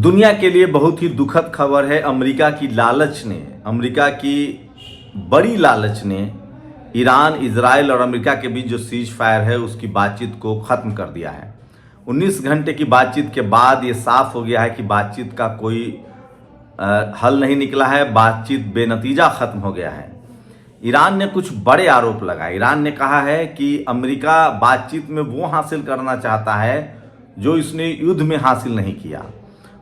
दुनिया के लिए बहुत ही दुखद खबर है। अमेरिका की बड़ी लालच ने ईरान, इजराइल और अमेरिका के बीच जो सीज फायर है उसकी बातचीत को ख़त्म कर दिया है। 19 घंटे की बातचीत के बाद ये साफ हो गया है कि बातचीत का कोई हल नहीं निकला है। बातचीत बेनतीजा ख़त्म हो गया है। ईरान ने कुछ बड़े आरोप लगाए। ईरान ने कहा है कि अमेरिका बातचीत में वो हासिल करना चाहता है जो इसने युद्ध में हासिल नहीं किया।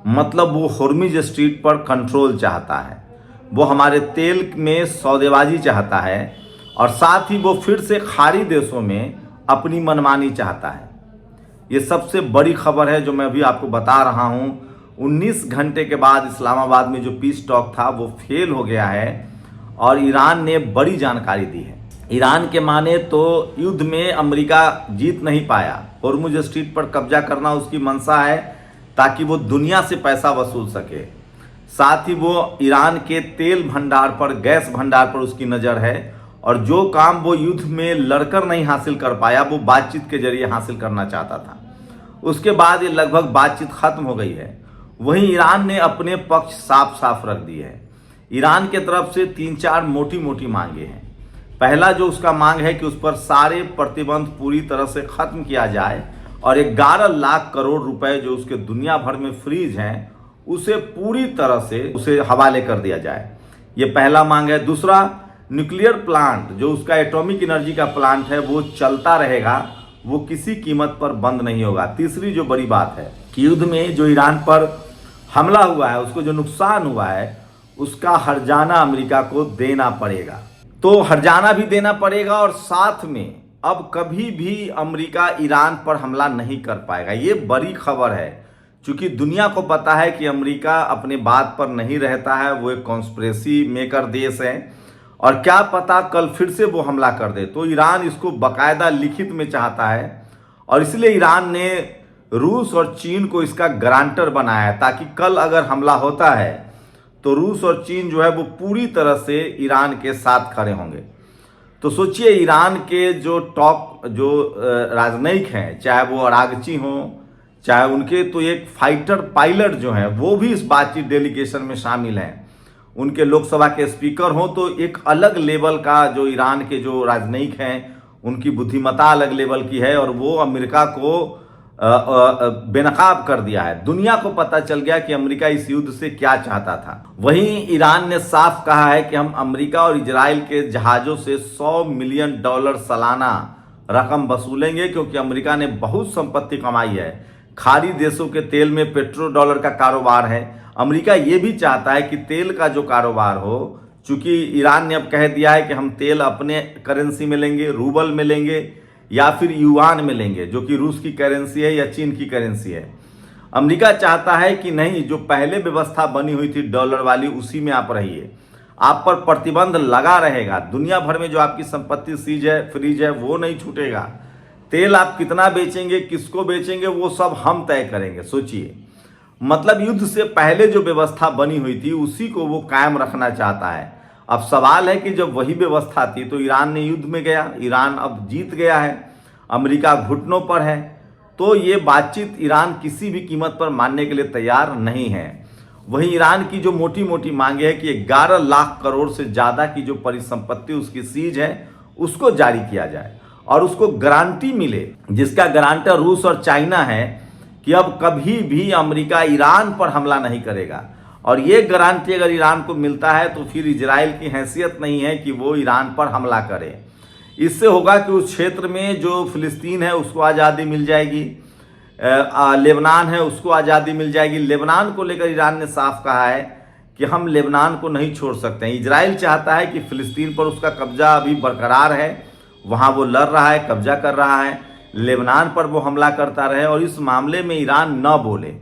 मतलब वो होर्मुज स्ट्रीट पर कंट्रोल चाहता है, वो हमारे तेल में सौदेबाजी चाहता है और साथ ही वो फिर से खाड़ी देशों में अपनी मनमानी चाहता है। ये सबसे बड़ी खबर है जो मैं अभी आपको बता रहा हूँ। 19 घंटे के बाद इस्लामाबाद में जो पीस टॉक था वो फेल हो गया है और ईरान ने बड़ी जानकारी दी है। ईरान के माने तो युद्ध में अमेरिका जीत नहीं पाया। होर्मुज स्ट्रीट पर कब्जा करना उसकी मंशा है ताकि वो दुनिया से पैसा वसूल सके। साथ ही वो ईरान के तेल भंडार पर, गैस भंडार पर उसकी नज़र है और जो काम वो युद्ध में लड़कर नहीं हासिल कर पाया वो बातचीत के जरिए हासिल करना चाहता था। उसके बाद ये लगभग बातचीत खत्म हो गई है। वहीं ईरान ने अपने पक्ष साफ साफ रख दिए हैं। ईरान के तरफ से 3-4 मोटी मोटी मांगे हैं। पहला जो उसका मांग है कि उस पर सारे प्रतिबंध पूरी तरह से खत्म किया जाए और 11 लाख करोड़ रुपए जो उसके दुनिया भर में फ्रीज हैं उसे पूरी तरह से उसे हवाले कर दिया जाए। ये पहला मांग है। दूसरा, न्यूक्लियर प्लांट जो उसका एटॉमिक एनर्जी का प्लांट है वो चलता रहेगा, वो किसी कीमत पर बंद नहीं होगा। तीसरी जो बड़ी बात है कि युद्ध में जो ईरान पर हमला हुआ है, उसको जो नुकसान हुआ है उसका हर्जाना अमेरिका को देना पड़ेगा। तो हर्जाना भी देना पड़ेगा और साथ में अब कभी भी अमेरिका ईरान पर हमला नहीं कर पाएगा। ये बड़ी खबर है क्योंकि दुनिया को पता है कि अमेरिका अपने बात पर नहीं रहता है। वो एक कॉन्स्पिरेसी मेकर देश है और क्या पता कल फिर से वो हमला कर दे। तो ईरान इसको बाकायदा लिखित में चाहता है और इसलिए ईरान ने रूस और चीन को इसका गारंटर बनाया है ताकि कल अगर हमला होता है तो रूस और चीन जो है वो पूरी तरह से ईरान के साथ खड़े होंगे। तो सोचिए, ईरान के जो राजनयिक हैं, चाहे वो अरागची हों, चाहे उनके तो एक फाइटर पायलट जो हैं वो भी इस बातचीत डेलीगेशन में शामिल हैं। उनके लोकसभा के स्पीकर हों तो एक अलग लेवल का जो ईरान के जो राजनयिक हैं उनकी बुद्धिमत्ता अलग लेवल की है और वो अमेरिका को बेनकाब कर दिया है। दुनिया को पता चल गया कि अमेरिका इस युद्ध से क्या चाहता था। वहीं ईरान ने साफ कहा है कि हम अमेरिका और इजराइल के जहाज़ों से $100 मिलियन सालाना रकम वसूलेंगे क्योंकि अमेरिका ने बहुत संपत्ति कमाई है। खाड़ी देशों के तेल में पेट्रो डॉलर का कारोबार है। अमेरिका ये भी चाहता है कि तेल का जो कारोबार हो, चूंकि ईरान ने अब कह दिया है कि हम तेल अपने करेंसी में लेंगे, रूबल में लेंगे या फिर युआन में लेंगे जो कि रूस की करेंसी है या चीन की करेंसी है। अमेरिका चाहता है कि नहीं, जो पहले व्यवस्था बनी हुई थी डॉलर वाली उसी में आप रहिए, आप पर प्रतिबंध लगा रहेगा। दुनिया भर में जो आपकी संपत्ति सीज है, फ्रीज है, वो नहीं छूटेगा। तेल आप कितना बेचेंगे, किसको बेचेंगे, वो सब हम तय करेंगे। सोचिए, मतलब युद्ध से पहले जो व्यवस्था बनी हुई थी उसी को वो कायम रखना चाहता है। अब सवाल है कि जब वही व्यवस्था थी तो ईरान ने युद्ध में गया, ईरान अब जीत गया है, अमेरिका घुटनों पर है, तो ये बातचीत ईरान किसी भी कीमत पर मानने के लिए तैयार नहीं है। वहीं ईरान की जो मोटी मोटी मांगे है कि 11 लाख करोड़ से ज़्यादा की जो परिसंपत्ति उसकी सीज है उसको जारी किया जाए और उसको गारंटी मिले, जिसका गारंटर रूस और चाइना है कि अब कभी भी अमेरिका ईरान पर हमला नहीं करेगा। और ये गारंटी अगर ईरान को मिलता है तो फिर इजराइल की हैसियत नहीं है कि वो ईरान पर हमला करे। इससे होगा कि उस क्षेत्र में जो फिलिस्तीन है उसको आज़ादी मिल जाएगी, लेबनान है उसको आज़ादी मिल जाएगी। लेबनान को लेकर ईरान ने साफ कहा है कि हम लेबनान को नहीं छोड़ सकते हैं। इजराइल चाहता है कि फिलिस्तीन पर उसका कब्जा अभी बरकरार है, वहाँ वो लड़ रहा है, कब्जा कर रहा है, लेबनान पर वो हमला करता रहे और इस मामले में ईरान न बोले।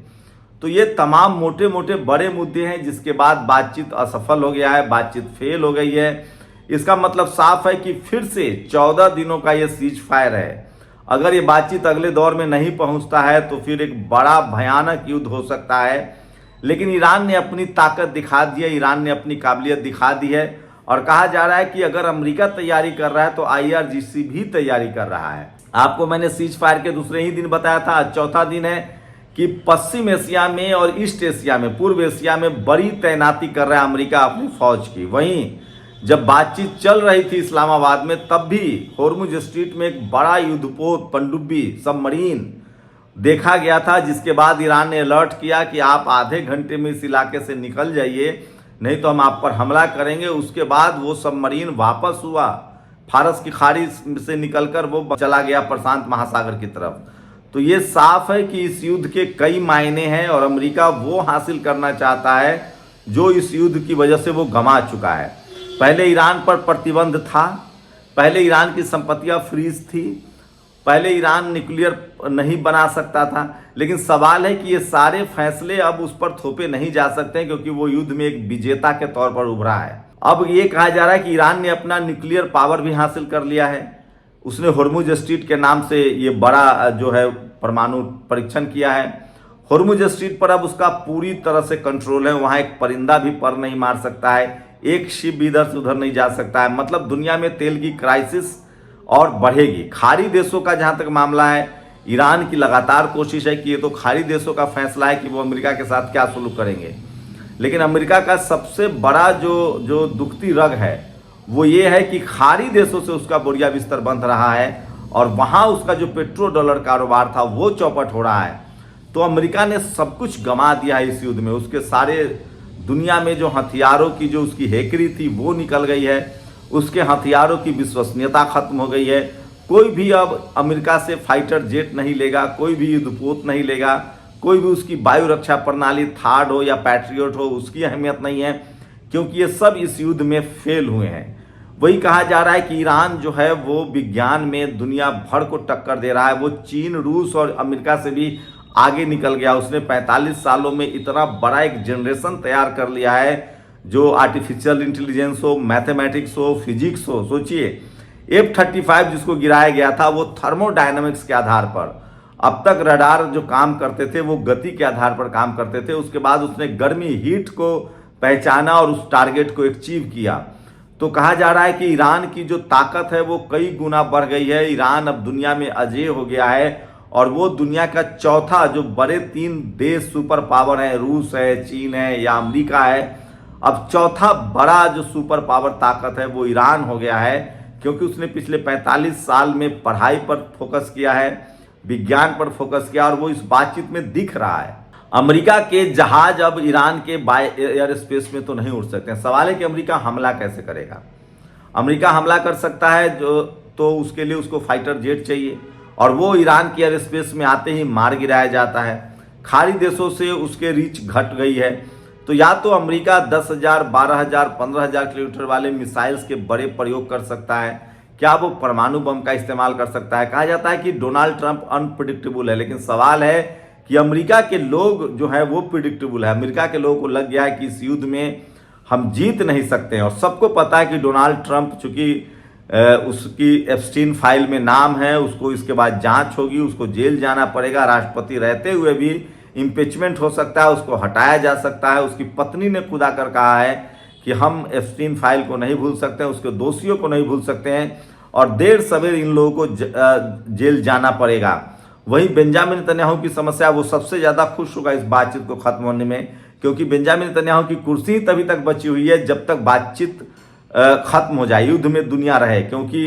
तो ये तमाम मोटे मोटे बड़े मुद्दे हैं जिसके बाद बातचीत असफल हो गया है, बातचीत फेल हो गई है। इसका मतलब साफ है कि फिर से 14 दिनों का ये सीज फायर है। अगर ये बातचीत अगले दौर में नहीं पहुंचता है तो फिर एक बड़ा भयानक युद्ध हो सकता है। लेकिन ईरान ने अपनी ताकत दिखा दी है, ईरान ने अपनी काबिलियत दिखा दी है और कहा जा रहा है कि अगर अमेरिका तैयारी कर रहा है तो IRGC भी तैयारी कर रहा है। आपको मैंने सीज फायर के दूसरे ही दिन बताया था, आज चौथा दिन है कि कि पश्चिम एशिया में और ईस्ट एशिया में, पूर्व एशिया में बड़ी तैनाती कर रहा है अमेरिका अपनी फौज की। वहीं जब बातचीत चल रही थी इस्लामाबाद में, तब भी होर्मुज स्ट्रीट में एक बड़ा युद्धपोत पनडुब्बी सबमरीन देखा गया था, जिसके बाद ईरान ने अलर्ट किया कि आप आधे घंटे में इस इलाके से निकल जाइए, नहीं तो हम आप पर हमला करेंगे। उसके बाद वो सबमरीन वापस हुआ, फारस की खाड़ी से निकलकर वो चला गया प्रशांत महासागर की तरफ। तो ये साफ है कि इस युद्ध के कई मायने हैं और अमेरिका वो हासिल करना चाहता है जो इस युद्ध की वजह से वो गंवा चुका है। पहले ईरान पर प्रतिबंध था, पहले ईरान की संपत्तियां फ्रीज थी, पहले ईरान न्यूक्लियर नहीं बना सकता था, लेकिन सवाल है कि ये सारे फैसले अब उस पर थोपे नहीं जा सकते क्योंकि वो युद्ध में एक विजेता के तौर पर उभरा है। अब ये कहा जा रहा है कि ईरान ने अपना न्यूक्लियर पावर भी हासिल कर लिया है। उसने होर्मुज स्ट्रीट के नाम से ये बड़ा जो है परमाणु परीक्षण किया है। होर्मुज स्ट्रीट पर अब उसका पूरी तरह से कंट्रोल है, वहां एक परिंदा भी पर नहीं मार सकता है, एक शिप भी इधर से उधर नहीं जा सकता है। मतलब दुनिया में तेल की क्राइसिस और बढ़ेगी। खाड़ी देशों का जहां तक मामला है, ईरान की लगातार कोशिश है कि ये तो खाड़ी देशों का फैसला है कि वो अमेरिका के साथ क्या सुलूक करेंगे, लेकिन अमेरिका का सबसे बड़ा जो दुखती रग है वो ये है कि खाड़ी देशों से उसका बोरिया बिस्तर बंध रहा है और वहां उसका जो पेट्रो डॉलर कारोबार था वो चौपट हो रहा है। तो अमेरिका ने सब कुछ गंवा दिया है इस युद्ध में। उसके सारे दुनिया में जो हथियारों की जो उसकी हेकरी थी वो निकल गई है, उसके हथियारों की विश्वसनीयता खत्म हो गई है। कोई भी अब अमेरिका से फाइटर जेट नहीं लेगा, कोई भी युद्धपोत नहीं लेगा, कोई भी उसकी वायु रक्षा प्रणाली थार्ड हो या पैट्रियट हो, उसकी अहमियत नहीं है, क्योंकि ये सब इस युद्ध में फेल हुए हैं। वही कहा जा रहा है कि ईरान जो है वो विज्ञान में दुनिया भर को टक्कर दे रहा है। वो चीन, रूस और अमेरिका से भी आगे निकल गया। उसने 45 सालों में इतना बड़ा एक जनरेशन तैयार कर लिया है जो आर्टिफिशियल इंटेलिजेंस हो, मैथमेटिक्स हो, फिजिक्स हो। सोचिए F-35 जिसको गिराया गया था वो थर्मोडायनामिक्स के आधार पर, अब तक रडार जो काम करते थे वो गति के आधार पर काम करते थे। उसके बाद उसने गर्मी हीट को पहचाना और उस टारगेट को अचीव किया। तो कहा जा रहा है कि ईरान की जो ताकत है वो कई गुना बढ़ गई है। ईरान अब दुनिया में अजेय हो गया है और वो दुनिया का चौथा, जो बड़े 3 देश सुपर पावर है, रूस है, चीन है या अमेरिका है, अब चौथा बड़ा जो सुपर पावर ताकत है वो ईरान हो गया है, क्योंकि उसने पिछले 45 साल में पढ़ाई पर फोकस किया है, विज्ञान पर फोकस किया और वो इस बातचीत में दिख रहा है। अमेरिका के जहाज अब ईरान के एयर स्पेस में तो नहीं उड़ सकते। सवाल है कि अमेरिका हमला कैसे करेगा। अमेरिका हमला कर सकता है तो उसके लिए उसको फाइटर जेट चाहिए और वो ईरान के एयर स्पेस में आते ही मार गिराया जाता है। खाड़ी देशों से उसके रीच घट गई है। तो या तो अमेरिका 10,000, 12,000, 15,000 किलोमीटर वाले मिसाइल्स के बड़े प्रयोग कर सकता है, क्या वो परमाणु बम का इस्तेमाल कर सकता है। कहा जाता है कि डोनाल्ड ट्रंप अनप्रिडिक्टेबल है, लेकिन सवाल है कि अमेरिका के लोग जो है वो प्रिडिक्टेबल है। अमेरिका के लोगों को लग गया है कि इस युद्ध में हम जीत नहीं सकते हैं और सबको पता है कि डोनाल्ड ट्रंप, चूंकि उसकी एप्स्टीन फाइल में नाम है, उसको इसके बाद जांच होगी, उसको जेल जाना पड़ेगा, राष्ट्रपति रहते हुए भी इम्पीचमेंट हो सकता है, उसको हटाया जा सकता है। उसकी पत्नी ने खुद आकर कहा है कि हम एप्स्टीन फाइल को नहीं भूल सकते हैं, उसके दोषियों को नहीं भूल सकते हैं और देर सवेर इन लोगों को जेल जाना पड़ेगा। वहीं बेंजामिन नेतन्याहू की समस्या, वो सबसे ज़्यादा खुश होगा इस बातचीत को खत्म होने में, क्योंकि बेंजामिन नेतन्याहू की कुर्सी तभी तक बची हुई है जब तक बातचीत खत्म हो जाए, युद्ध में दुनिया रहे। क्योंकि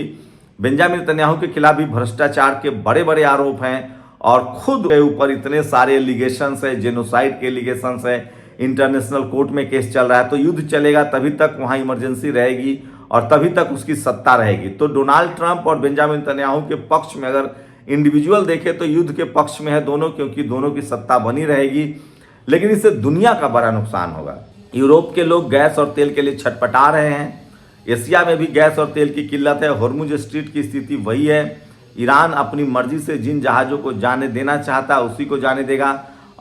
बेंजामिन नेतन्याहू के खिलाफ भी भ्रष्टाचार के बड़े बड़े आरोप हैं और खुद के ऊपर इतने सारे एलिगेशंस है, जेनोसाइड के एलिगेशंस है, इंटरनेशनल कोर्ट में केस चल रहा है। तो युद्ध चलेगा तभी तक वहाँ इमरजेंसी रहेगी और तभी तक उसकी सत्ता रहेगी। तो डोनाल्ड ट्रंप और बेंजामिन नेतन्याहू के पक्ष में अगर इंडिविजुअल देखे तो युद्ध के पक्ष में है दोनों, क्योंकि दोनों की सत्ता बनी रहेगी। लेकिन इससे दुनिया का बड़ा नुकसान होगा। यूरोप के लोग गैस और तेल के लिए छटपटा रहे हैं, एशिया में भी गैस और तेल की किल्लत है, होर्मुज स्ट्रीट की स्थिति वही है। ईरान अपनी मर्जी से जिन जहाज़ों को जाने देना चाहता है उसी को जाने देगा।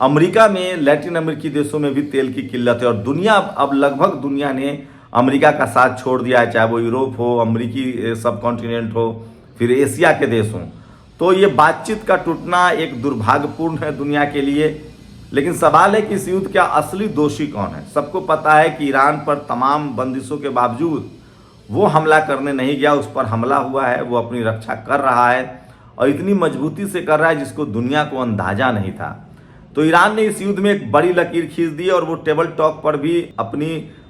अमेरिका में, लैटिन अमेरिकी देशों में भी तेल की किल्लत है और दुनिया, अब लगभग दुनिया ने अमेरिका का साथ छोड़ दिया है, चाहे वो यूरोप हो, अमेरिकी सब कॉन्टिनेंट हो, फिर एशिया के देश हों। तो ये बातचीत का टूटना एक दुर्भाग्यपूर्ण है दुनिया के लिए। लेकिन सवाल है कि इस युद्ध का असली दोषी कौन है। सबको पता है कि ईरान पर तमाम बंदिशों के बावजूद वो हमला करने नहीं गया, उस पर हमला हुआ है, वो अपनी रक्षा कर रहा है और इतनी मजबूती से कर रहा है जिसको दुनिया को अंदाजा नहीं था। तो ईरान ने इस युद्ध में एक बड़ी लकीर खींच दी और वो टेबल टॉक पर भी अपनी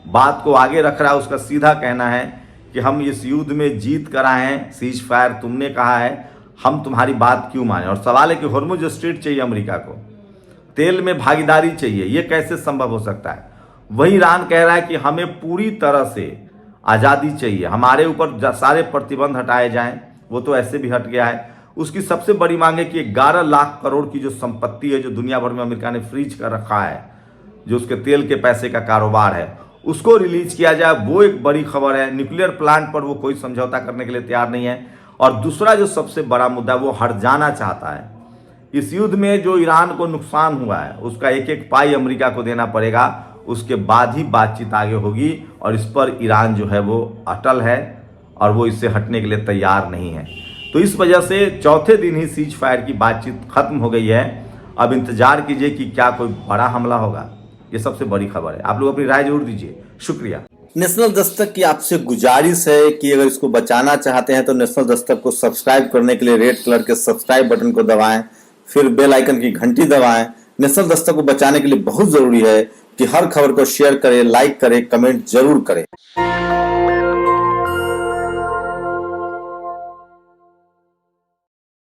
बात को आगे रख रहा है। उसका सीधा कहना है कि हम इस युद्ध में जीत कर आए हैं, सीज फायर तुमने कहा है, हम तुम्हारी बात क्यों माने। और सवाल है कि हॉर्मुज स्ट्रेट चाहिए अमेरिका को, तेल में भागीदारी चाहिए, ये कैसे संभव हो सकता है। वही ईरान कह रहा है कि हमें पूरी तरह से आज़ादी चाहिए, हमारे ऊपर सारे प्रतिबंध हटाए जाएं, वो तो ऐसे भी हट गया है। उसकी सबसे बड़ी मांग है कि 11 लाख करोड़ की जो संपत्ति है, जो दुनिया भर में अमेरिका ने फ्रीज कर रखा है, जो उसके तेल के पैसे का कारोबार है, उसको रिलीज किया जाए। वो एक बड़ी खबर है। न्यूक्लियर प्लांट पर वो कोई समझौता करने के लिए तैयार नहीं है। और दूसरा जो सबसे बड़ा मुद्दा, वो हट जाना चाहता है। इस युद्ध में जो ईरान को नुकसान हुआ है उसका एक एक पाई अमेरिका को देना पड़ेगा, उसके बाद ही बातचीत आगे होगी। और इस पर ईरान जो है वो अटल है और वो इससे हटने के लिए तैयार नहीं है। तो इस वजह से चौथे दिन ही सीज फायर की बातचीत खत्म हो गई है। अब इंतजार कीजिए कि क्या कोई बड़ा हमला होगा। ये सबसे बड़ी खबर है। आप लोग अपनी राय जरूर दीजिए। शुक्रिया। नेशनल दस्तक की आपसे गुजारिश है कि अगर इसको बचाना चाहते हैं तो नेशनल दस्तक को सब्सक्राइब करने के लिए रेड कलर के सब्सक्राइब बटन को दबाएं, फिर बेल आइकन की घंटी दबाएं। नेशनल दस्तक को बचाने के लिए बहुत जरूरी है कि हर खबर को शेयर करें, लाइक करें, कमेंट जरूर करें।